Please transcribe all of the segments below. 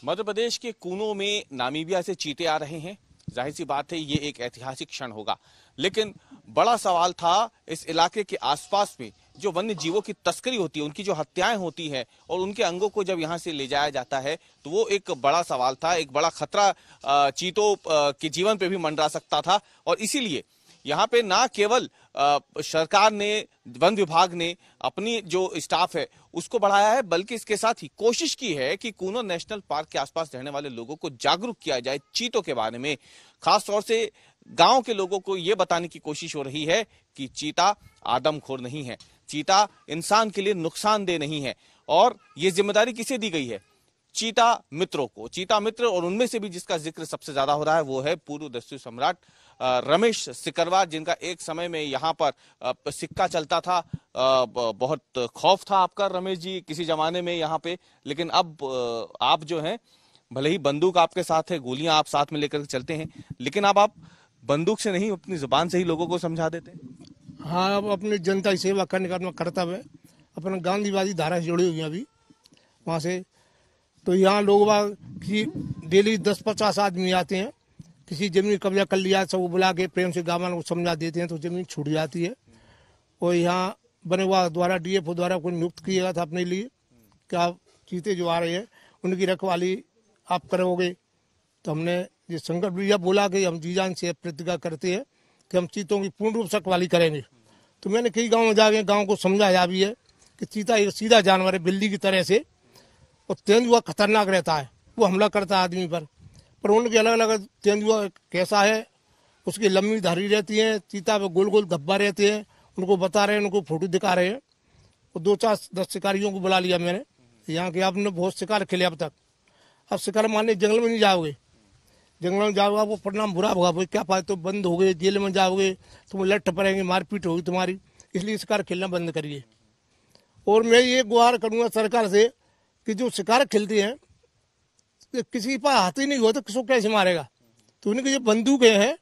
मध्य प्रदेश के कूनो में नामीबिया से चीते आ रहे हैं। जाहिर सी बात है ये एक ऐतिहासिक क्षण होगा, लेकिन बड़ा सवाल था इस इलाके के आसपास में जो वन्य जीवों की तस्करी होती है, उनकी जो हत्याएं होती है और उनके अंगों को जब यहां से ले जाया जाता है तो वो एक बड़ा सवाल था, एक बड़ा खतरा चीतों के जीवन पे भी मंडरा सकता था। और इसीलिए यहाँ पे ना केवल सरकार ने, वन विभाग ने अपनी जो स्टाफ है उसको बढ़ाया है, बल्कि इसके साथ ही कोशिश की है कि कूनो नेशनल पार्क के आसपास रहने वाले लोगों को जागरूक किया जाए चीतों के बारे में। खास तौर से गांव के लोगों को यह बताने की कोशिश हो रही है कि चीता आदमखोर नहीं है, चीता इंसान के लिए नुकसानदेह नहीं है। और ये जिम्मेदारी किसे दी गई है? चीता मित्रों को, चीता मित्र। और उनमें से भी जिसका जिक्र सबसे ज्यादा हो रहा है वो है पूर्व दस्यु सम्राट रमेश सिकरवार, जिनका एक समय में यहाँ पर सिक्का चलता था। बहुत खौफ था आपका रमेश जी किसी जमाने में यहाँ पे, लेकिन अब आप जो हैं, भले ही बंदूक आपके साथ है, गोलियां आप साथ में लेकर चलते हैं, लेकिन अब आप बंदूक से नहीं अपनी जुबान से ही लोगों को समझा देते हैं। हाँ, अब अपनी जनता की सेवा करने का अपना कर्तव्य है। अपना गांधीवादी धारा से जुड़ी हुई है अभी वहाँ से। तो यहाँ लोग की डेली 10-50 आदमी आते हैं, किसी जमीन कब्जा कर लिया सब बुला के प्रेम से गाँव को समझा देते हैं तो जमीन छूट जाती है। और यहाँ बने हुआ द्वारा DFO द्वारा कोई नियुक्त किया गया था अपने लिए कि आप चीते जो आ रहे हैं उनकी रखवाली आप करोगे। तो हमने ये संकल्प लिया, बोला कि हम जी जान से प्रतिज्ञा करते हैं कि हम चीतों की पूर्ण रूप से रखवाली करेंगे। तो मैंने कई गाँव में जाके गाँव को समझाया भी है कि चीता एक सीधा जानवर है, बिल्ली की तरह से, और तेंदुआ खतरनाक रहता है, वो हमला करता है आदमी पर उनके अलग अलग तेंदुआ कैसा है, उसकी लंबी धारी रहती है, चीता पे गोल गोल धब्बा रहते हैं। उनको बता रहे हैं, उनको फोटो दिखा रहे हैं। और 2-4-10 शिकारियों को बुला लिया मैंने यहाँ के। आपने बहुत शिकार खेले अब तक, अब शिकार मारने जंगल में नहीं जाओगे, जंगल में जाओगे आपको परिणाम बुरा होगा। क्या पाए तो बंद हो गए, जेल में जाओगे, तुम लठ पड़ेंगे, मारपीट होगी तुम्हारी, इसलिए शिकार खेलना बंद करिए। और मैं ये गुहार करूँगा सरकार से कि जो शिकार खेलते हैं किसी के पास हाथ ही नहीं हुआ तो किसको कैसे मारेगा। तो उनकी जो बंदूकें हैं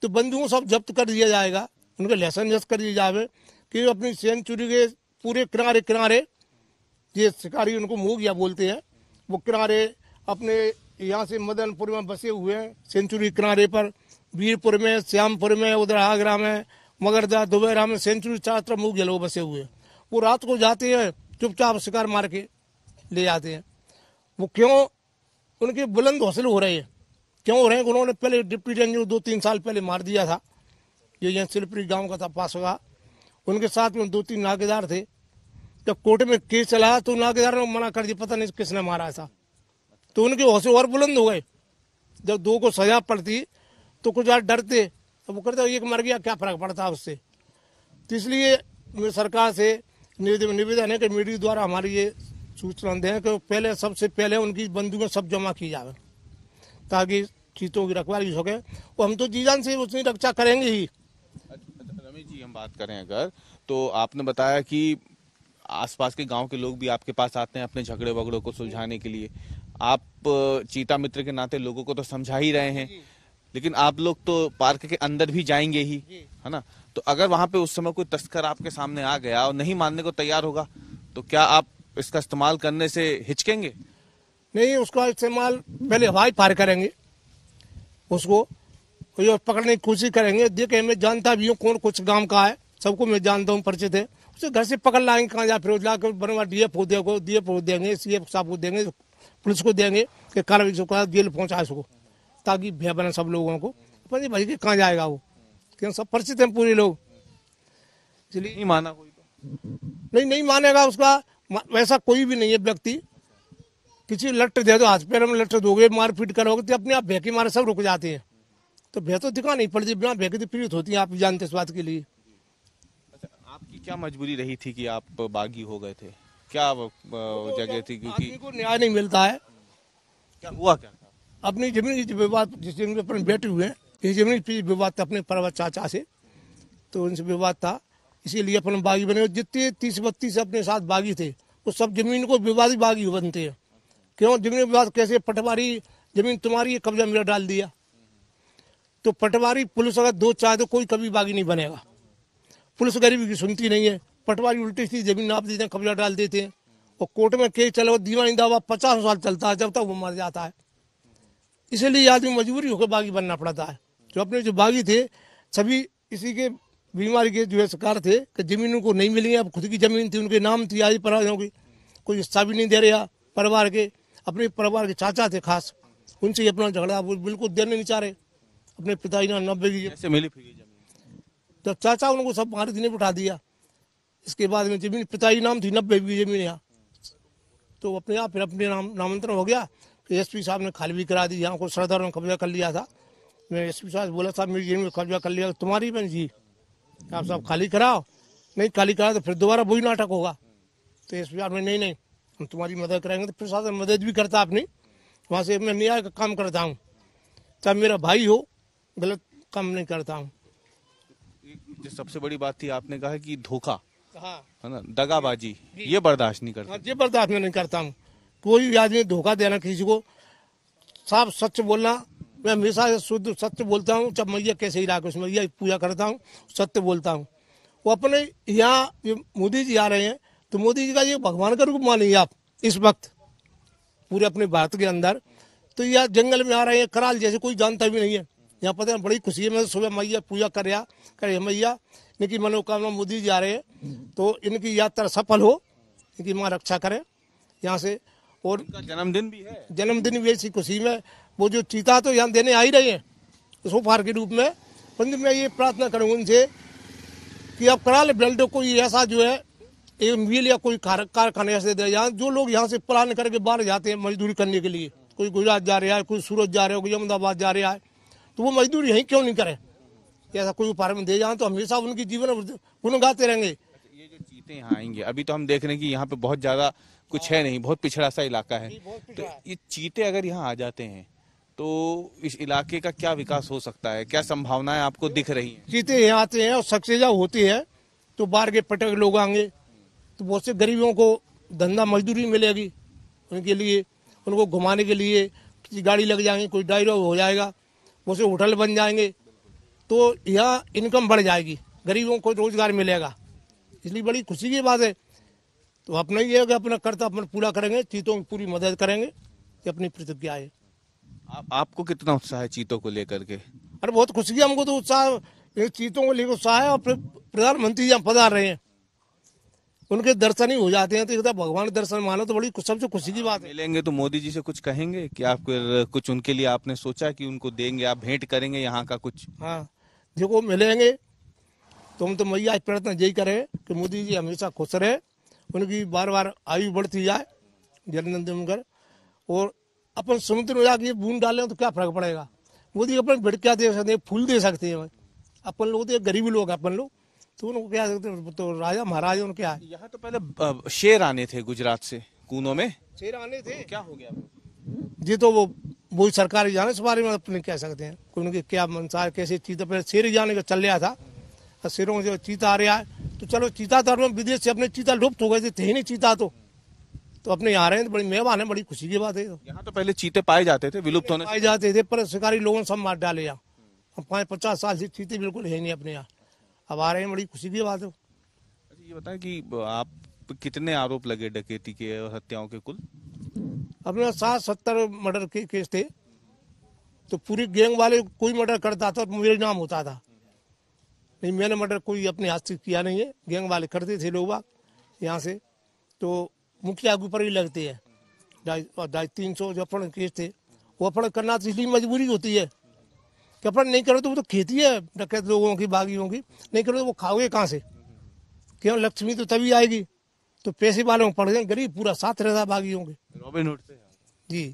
तो बंदूकों सब जब्त कर दिया जाएगा, उनके लाइसेंस जब्त कर दिए जावे कि अपनी सेंचुरी के पूरे किनारे किनारे, ये शिकारी उनको मोगिया बोलते हैं, वो किनारे अपने यहाँ से मदनपुर में बसे हुए हैं, सेंचुरी किनारे पर, वीरपुर में, श्यामपुर में, उधर आगरा में, मगरदा, दुबैरा में सेंचुरी चारों तरफ मोगिया लोग बसे हुए हैं। वो रात को जाते हैं चुपचाप शिकार मार के ले जाते हैं। वो क्यों? उनके बुलंद हौसले हो रहे हैं। क्यों हो रहे हैं? उन्होंने पहले डिप्टी रेंजर 2-3 साल पहले मार दिया था, ये यहाँ सिलपरी गांव का था पास होगा। उनके साथ में 2-3 नाकेदार थे। जब कोर्ट में केस चला तो नाकेदार ने मना कर दिया, पता नहीं किसने मारा था। तो उनके हौसले और बुलंद हो गए। जब 2 को सजा पड़ती तो कुछ यार डरते, तो वो करते एक मर गया क्या फर्क पड़ता उससे। तो इसलिए मेरी सरकार से निवेदन है कि मीडिया द्वारा हमारी ये सूचना दें कि पहले, सबसे पहले उनकी बंदूकें सब जमा की जाए ताकि चीतों की रखवाली हो सके। और हम तो जी जान से उसकी रक्षा करेंगे ही। रमेश जी, हम बात करें अगर, तो आपने बताया कि आसपास के गांव के लोग भी आपके पास आते हैं अपने झगड़े वगड़ों को सुलझाने के लिए। आप चीता मित्र के नाते लोगों को तो समझा ही रहे हैं, लेकिन आप लोग तो पार्क के अंदर भी जाएंगे ही, है ना? तो अगर वहां पे उस समय कोई तस्कर आपके सामने आ गया और नहीं मानने को तैयार होगा तो क्या आप इसका इस्तेमाल करने से हिचकेंगे? नहीं, उसका इस्तेमाल पहले हवाई फायर करेंगे, उसको पकड़ने की कोशिश करेंगे। देखे, मैं जानता भी हूँ कौन कुछ गांव का है, सबको मैं जानता हूँ, परिचित है। उसे घर से पकड़ लाएंगे, कहाँ जा फिर ला कर बनवा DFO देंगे, CF साहब को देंगे, पुलिस को देंगे कि कार्रवाई जेल पहुँचा इसको, ताकि भय बने सब लोगों को। भाई कि कहाँ जाएगा वो, क्यों सब परिचित हैं पूरे लोग। इसलिए नहीं माना कोई तो नहीं मानेगा उसका। वैसा कोई भी नहीं है व्यक्ति, किसी लट दे दो, हाथ पैर में लट दोगे, मारपीट करोगे तो अपने आप भय के मारे सब रुक जाते हैं। तो भय तो दिखा नहीं पड़ती, बिना भय के पीड़ित होती है, आप जानते इस बात के लिए। अच्छा, आपकी क्या मजबूरी रही थी कि आप बागी हो गए थे? क्या जगह थी? क्योंकि को न्याय नहीं मिलता है। क्या हुआ क्या था? अपनी जमीन की विवाद, जिस जमीन पर बैठे हुए हैं, इस जमीन की विवाद था अपने परवत चाचा से, तो उनसे विवाद था, इसीलिए अपन बागी बने। जितने 30-32 अपने साथ बागी थे वो सब जमीन को विवादी बागी बनते हैं। क्यों? जमीन विवाद कैसे? पटवारी जमीन तुम्हारी, कब्जा मेरा डाल दिया, तो पटवारी पुलिस अगर 2 चाहे तो कोई कभी बागी नहीं बनेगा। पुलिस गरीबी की सुनती नहीं है, पटवारी उल्टी सी जमीन नाप देते हैं, कब्जा डाल देते हैं, और कोर्ट में केस चलो दीवानी दावा 50 साल चलता है, जब तक वो मर जाता है। इसीलिए आदमी मजबूरी होकर बागी बनना पड़ता है। जो अपने जो बागी थे सभी इसी के बीमारी के जो है शिकार थे कि जमीन उनको नहीं मिली। अब खुद की जमीन थी, उनके नाम थी, आज पराजों की कोई हिस्सा भी नहीं दे रहा परिवार के। अपने परिवार के चाचा थे खास, उनसे अपना झगड़ा वो बिल्कुल देने नहीं चाह रहे। अपने पिताजी ने 90 की कैसे मिली फिर ये जमीन? तो चाचा उनको सब मारे ने बिठा दिया। इसके बाद में जमीन पिताजी नाम थी 90 की जमीन यहाँ, तो अपने आप फिर अपने नामांतरण हो गया। फिर एसपी साहब ने खाली भी करा दी, यहाँ को सरदार ने कब्जा कर लिया था। मैं एसपी साहब बोला साहब मेरी जमीन में कब्जा कर लिया, तुम्हारी बहन जी आप सब खाली कराओ, नहीं खाली कराओ तो फिर दोबारा वही नाटक होगा। तो एसपी साहब ने नहीं हम तुम्हारी मदद करेंगे। तो प्रशासन मदद भी करता अपनी, वहाँ से मैं न्याय का काम करता हूँ, चाहे मेरा भाई हो, गलत काम नहीं करता हूँ। जो सबसे बड़ी बात थी आपने कहा कि धोखा, हाँ है ना, दगाबाजी, ये बर्दाश्त नहीं करता। ये बर्दाश्त मैं नहीं करता हूँ। कोई भी आदमी धोखा देना किसी को, साफ सच बोलना। मैं हमेशा शुद्ध सत्य बोलता हूँ, जब मैया कैसे ही राख मैया की पूजा करता हूँ, सत्य बोलता हूँ। वो अपने यहाँ मोदी जी आ रहे हैं तो मोदी जी का ये भगवान का रूप मानिए आप इस वक्त पूरे अपने भारत के अंदर। तो यह जंगल में आ रहे हैं, कराल जैसे कोई जानता भी नहीं है। यहाँ पता है बड़ी खुशी है, मैं सुबह मैया पूजा कर रहा करे मैया इनकी मनोकामना मोदी जी आ रहे हैं तो इनकी यात्रा सफल हो, इनकी माँ रक्षा करे यहाँ से। और जन्मदिन भी है, जन्मदिन भी ऐसी खुशी में वो जो चीता तो यहाँ देने आ ही रहे हैं सोफार के रूप में। परंतु मैं ये प्रार्थना करूँगा उनसे कि आप करा ले बेल्ट कोई ऐसा जो है एक मिल या कोई कारखाने ऐसे दे। यहाँ जो लोग यहाँ से प्लान करके बाहर जाते हैं मजदूरी करने के लिए, कोई गुजरात जा रहा है, कोई सूरत जा रहा है, कोई अहमदाबाद जा रहा है, तो वो मजदूरी यहीं क्यों नहीं करे? ऐसा कोई उपाय में दे जाए तो हमेशा उनकी जीवन गुण गाते रहेंगे। ये जो चीते यहाँ आएंगे, अभी तो हम देख रहे हैं कि यहाँ पे बहुत ज्यादा कुछ है नहीं, बहुत पिछड़ा सा इलाका है। तो ये चीते अगर यहाँ आ जाते हैं तो इस इलाके का क्या विकास हो सकता है, क्या संभावनाएं आपको दिख रही हैं? चीते यहाँ आते हैं और सक्सेजा होती है तो बाहर के पटक लोग आएंगे, तो बहुत से गरीबों को धंधा मजदूरी मिलेगी, उनके लिए उनको घुमाने के लिए किसी गाड़ी लग जाएंगे, कोई ड्राइवर हो जाएगा, वो से होटल बन जाएंगे, तो यहाँ इनकम बढ़ जाएगी, गरीबों को रोजगार मिलेगा। इसलिए बड़ी खुशी की बात है। तो अपना ये है कि अपना कर्तव्य अपन पूरा करेंगे, चीतों की पूरी मदद करेंगे, ये अपनी प्रतिज्ञा है। आपको कितना उत्साह है चीतों को लेकर के? अरे बहुत खुशी है हमको तो, उत्साह चीतों को लेकर उत्साह है। और प्रधानमंत्री यहाँ पधार रहे हैं, उनके दर्शन ही हो जाते हैं तो एकदम भगवान दर्शन मानो तो बड़ी सबसे खुशी की बात है। मिलेंगे तो मोदी जी से कुछ कहेंगे कि आप कुछ उनके लिए आपने सोचा कि उनको देंगे, आप भेंट करेंगे यहाँ का कुछ? हाँ देखो मिलेंगे तो हम तो मैया प्रयत्न यही करें कि मोदी जी हमेशा खुश रहे, उनकी बार बार आयु बढ़ती जाए जन्मदिन कर। और अपन समुद्र में जाके बूंद डालें तो क्या फर्क पड़ेगा? मोदी अपन भिड़ क्या दे सकते हैं, फूल दे सकते हैं। अपन लोग तो गरीब लोग अपन लोग, तो उनको क्या तो राजा महाराजा उनके क्या है। यहाँ तो पहले शेर आने थे गुजरात से, कूनों में शेर आने थे, क्या हो गया जी? तो वो सरकार जाने इस बारे में अपने कह सकते हैं कि उनके क्या मनसा है, कैसे चीता पहले शेर जाने का चल रहा था, शेरों से चीता आ रहा है तो चलो चीता तो विदेश से अपने चीता लुप्त हो गए थे ही नहीं चीता, तो अपने यहाँ रहे हैं तो बड़ी मेहमान है, बड़ी खुशी की बात है। यहाँ तो पहले चीते पाए जाते थे, विलुप्त होने पाए जाते थे पर शिकारी लोगों ने सब मार डाले। यहाँ 50 साल से चीते बिल्कुल है नहीं अपने यहाँ, अब आ रहे हैं, बड़ी खुशी की बात है। ये बताएं कि आप कितने आरोप लगे डकैती के और हत्याओं के कुल? अपने 60-70 मर्डर के केस थे, तो पूरी गैंग वाले कोई मर्डर करता था तो मेरे नाम होता था। नहीं मैंने मर्डर कोई अपने हाथ से किया नहीं है, गैंग वाले करते थे लोग यहाँ से, तो मुखिया के ऊपर ही लगते हैं 250-300 जो अपन केस थे वो अपन करना तो इसलिए मजबूरी होती है कि अपन नहीं करो तो वो तो खेती है डकैत लोगों की, बागियों की, नहीं करो तो वो खाओगे कहाँ से? क्यों लक्ष्मी तो तभी आएगी, तो पैसे वालों पड़ गए, गरीब पूरा साथ रहता बागियों के। रॉबिन हुड से जी।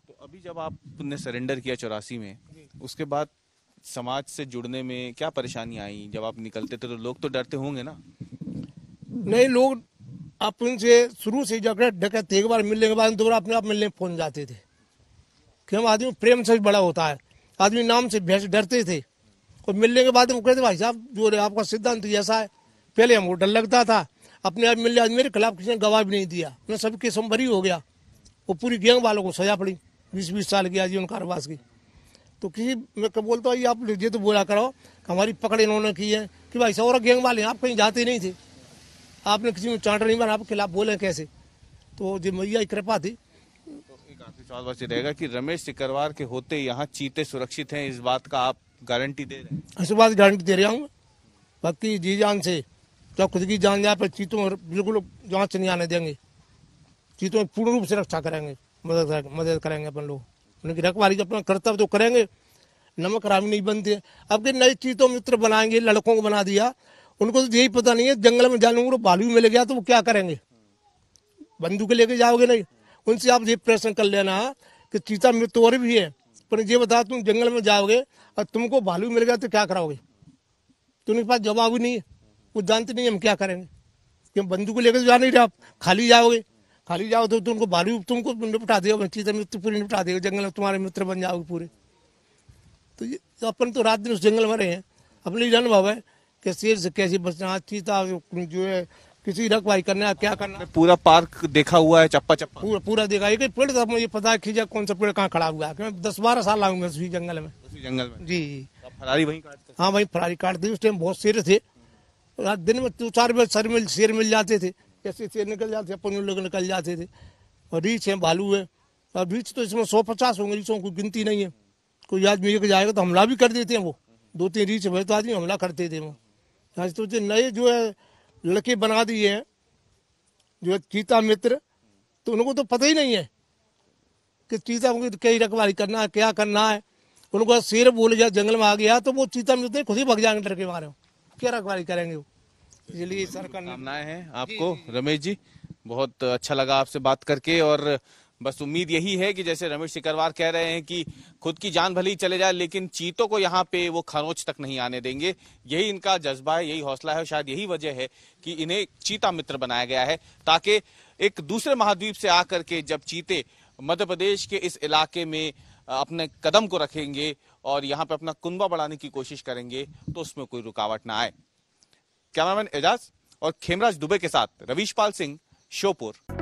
तो अभी जब आपने सरेंडर किया 84 में, उसके बाद समाज से जुड़ने में क्या परेशानी आई? जब आप निकलते थे तो लोग तो डरते होंगे ना? नहीं, लोग अपन से शुरू से डकैत एक बार मिलने के बाद दोबारा अपने आप मिलने पहुंच जाते थे कि हम आदमी प्रेम से बड़ा होता है, आदमी नाम से भैंस डरते थे। और मिलने के बाद हम कहते भाई साहब जो आपका सिद्धांत ऐसा है, पहले हमको डर लगता था, अपने आप मिलने, आज मेरे खिलाफ किसी ने गवाह भी नहीं दिया, मैं सबके संभरी हो गया। वो पूरी गैंग वालों को सजा पड़ी 20-20 साल की आजीवन कारावास की। तो किसी मैं कब बोलता हूँ आप ये तो बोला करो हमारी पकड़ इन्होंने की है कि भाई साहब और गैंग वाले आप कहीं जाते नहीं थे, आपने किसी में चार्टर नहीं बना, आपके खिलाफ बोले कैसे? तो जो मैया की कृपा थी। तो एक आखिरी सवाल बस ये रहेगा कि रमेश सिकरवार के होते यहाँ चीते सुरक्षित हैं, इस बात का आप गारंटी दे रहे हैं? इस बात की गारंटी दे रहा हूँ, बाकी जी जान से, चाहे खुद की जान जाए पर चीतों में बिल्कुल जांच नहीं आने देंगे। चीतों में पूर्ण रूप से रक्षा करेंगे, मदद करेंगे अपन लोग, उनकी रखवाली अपना कर्तव्य तो करेंगे। नमक हरामी नहीं बनते। अब के नए चीतों मित्र बनाएंगे, लड़कों को बना दिया, उनको तो यही पता नहीं है जंगल में जाने को भालू मिल गया तो वो क्या करेंगे? बंदूक लेके जाओगे नहीं। उनसे आप ये प्रश्न कर लेना कि चीता मित्र और भी है, पर ये बता तुम जंगल में जाओगे और तुमको भालू मिल गया तो क्या कराओगे? तो उनके पास जवाब ही नहीं है, वो जानते नहीं हम क्या करेंगे। क्यों बंदूक लेकर जा नहीं रहे, आप खाली जाओगे, खाली जाओ तो तुमको भालू तुमको निपटा देगा, चीता मित्र पूरी निपटा देगा, जंगल में तुम्हारे मित्र बन जाओगे पूरे। तो ये अपन तो रात दिन उस जंगल में रहे हैं, अपने अनुभव है कि शेर से कैसे बचना, चीता जो है किसी रखवाली करना, क्या करना। पूरा पार्क देखा हुआ है, चप्पा चप्पा पूरा देखा। एक पेड़ तो मुझे पता है खींचा कौन सा पेड़ कहाँ खड़ा हुआ है। 10-12 साल लाऊंगा उसी जंगल में। उसी जंगल में जी फरारी वहीं काटते? हाँ वहीं फरारी काटते। उस टाइम बहुत शेर थे, रात दिन में 2-4 बजे शेर मिल जाते थे, ऐसे शेर निकल जाते, अपन लोग निकल जाते थे। और रीछ है, भालू है, और रीछ तो इसमें 150 होंगे, रीछों की गिनती नहीं है। कोई आदमी लेकर जाएगा तो हमला भी कर देते हैं, वो 2-3 रीछ भले तो आदमी हमला करते थे। वो आज तो नए जो है लड़के बना दिए हैं जो है चीता मित्र, तो उनको तो पता ही नहीं है कि चीता को कई रखवाली करना है, क्या करना है। उनको शेर बोल गया, जंगल में आ गया तो वो चीता मित्र खुद ही भग जाएंगे डर के मारे, क्या रखवाली करेंगे वो। इसलिए सरकार कामनाएं हैं आपको रमेश जी, बहुत अच्छा लगा आपसे बात करके। और बस उम्मीद यही है कि जैसे रमेश सिकरवार कह रहे हैं कि खुद की जान भले ही चले जाए लेकिन चीतों को यहाँ पे वो खरोंच तक नहीं आने देंगे। यही इनका जज्बा है, यही हौसला है, शायद यही वजह है कि इन्हें चीता मित्र बनाया गया है, ताकि एक दूसरे महाद्वीप से आकर के जब चीते मध्य प्रदेश के इस इलाके में अपने कदम को रखेंगे और यहाँ पे अपना कुनबा बढ़ाने की कोशिश करेंगे तो उसमें कोई रुकावट ना आए। कैमरामैन एजाज और खेमराज दुबे के साथ रवीश पाल सिंह, श्योपुर।